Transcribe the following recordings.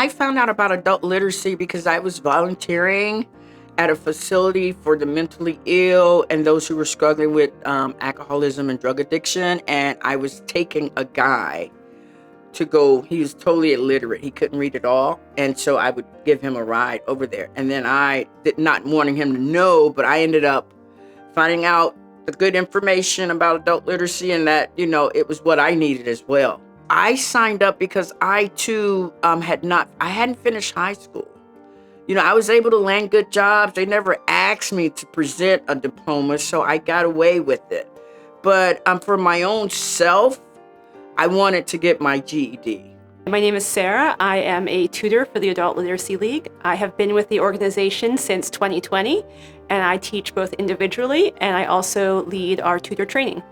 I found out about adult literacy because I was volunteering at a facility for the mentally ill and those who were struggling with alcoholism and drug addiction. And I was taking a guy to go. He was totally illiterate. He couldn't read at all. And so I would give him a ride over there. And then I did not wanting him to know, but I ended up finding out the good information about adult literacy and that, it was what I needed as well. I signed up because I too hadn't finished high school. I was able to land good jobs. They never asked me to present a diploma, so I got away with it. But for my own self, I wanted to get my GED. My name is Sarah. I am a tutor for the Adult Literacy League. I have been with the organization since 2020, and I teach both individually, and I also lead our tutor training.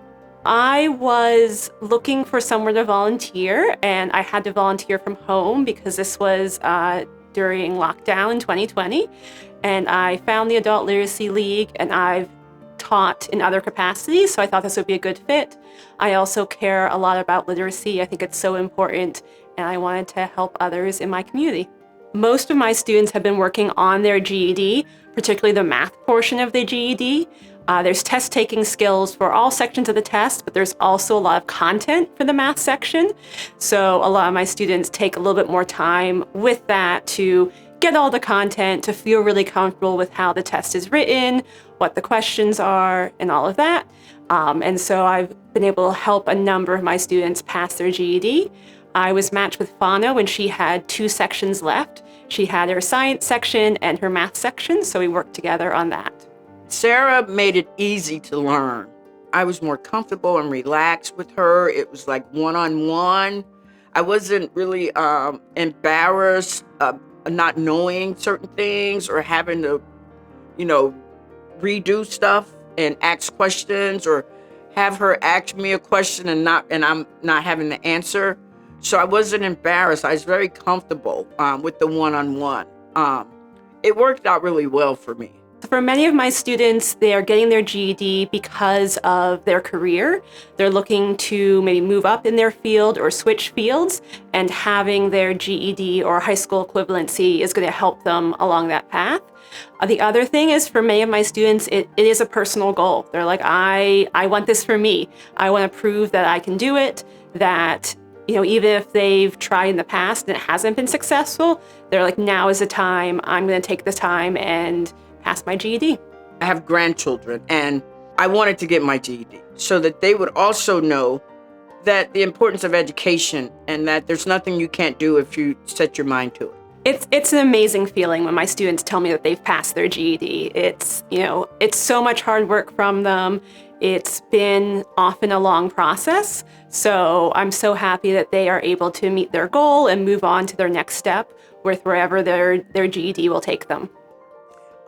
I was looking for somewhere to volunteer, and I had to volunteer from home because this was during lockdown in 2020. And I found the Adult Literacy League, and I've taught in other capacities, so I thought this would be a good fit. I also care a lot about literacy. I think it's so important, and I wanted to help others in my community. Most of my students have been working on their GED, particularly the math portion of the GED. There's test-taking skills for all sections of the test, but there's also a lot of content for the math section. So a lot of my students take a little bit more time with that to get all the content, to feel really comfortable with how the test is written, what the questions are, and all of that. And so I've been able to help a number of my students pass their GED. I was matched with Fonna when she had 2 sections left. She had her science section and her math section, so we worked together on that. Sarah made it easy to learn. I was more comfortable and relaxed with her. It was like one-on-one. I wasn't really embarrassed not knowing certain things or having to, redo stuff and ask questions or have her ask me a question and I'm not having the answer. So I wasn't embarrassed. I was very comfortable with the one-on-one. It worked out really well for me. For many of my students, they are getting their GED because of their career. They're looking to maybe move up in their field or switch fields, and having their GED or high school equivalency is going to help them along that path. The other thing is, for many of my students, it is a personal goal. They're like, I want this for me. I want to prove that I can do it, that even if they've tried in the past and it hasn't been successful, they're like, now is the time. I'm going to take the time and pass my GED. I have grandchildren, and I wanted to get my GED so that they would also know that the importance of education and that there's nothing you can't do if you set your mind to it. It's an amazing feeling when my students tell me that they've passed their GED. It's so much hard work from them. It's been often a long process. So I'm so happy that they are able to meet their goal and move on to their next step with wherever their GED will take them.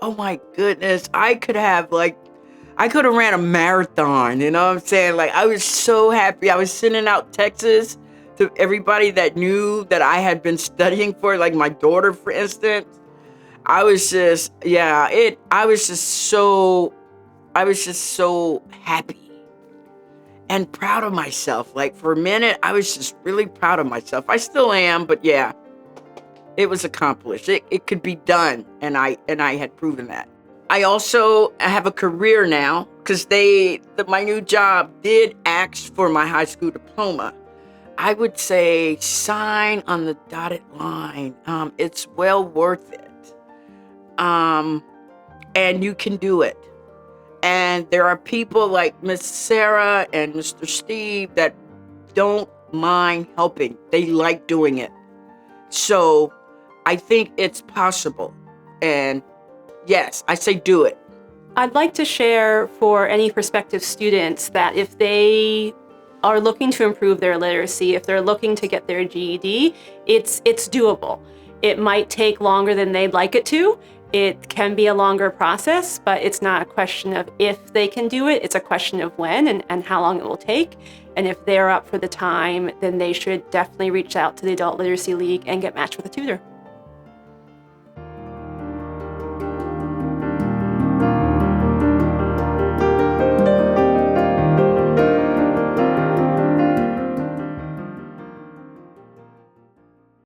Oh my goodness, I could have ran a marathon, you know what I'm saying? Like, I was so happy. I was sending out texts to everybody that knew that I had been studying for, like my daughter, for instance. I was just so happy and proud of myself. Like, for a minute, I was just really proud of myself. I still am, but yeah. It was accomplished. It could be done, and I had proven that. I also have a career now because my new job did ask for my high school diploma. I would say sign on the dotted line. It's well worth it, and you can do it. And there are people like Miss Sarah and Mr. Steve that don't mind helping. They like doing it. So I think it's possible. And yes, I say do it. I'd like to share for any prospective students that if they are looking to improve their literacy, if they're looking to get their GED, it's doable. It might take longer than they'd like it to. It can be a longer process, but it's not a question of if they can do it. It's a question of when and how long it will take. And if they're up for the time, then they should definitely reach out to the Adult Literacy League and get matched with a tutor.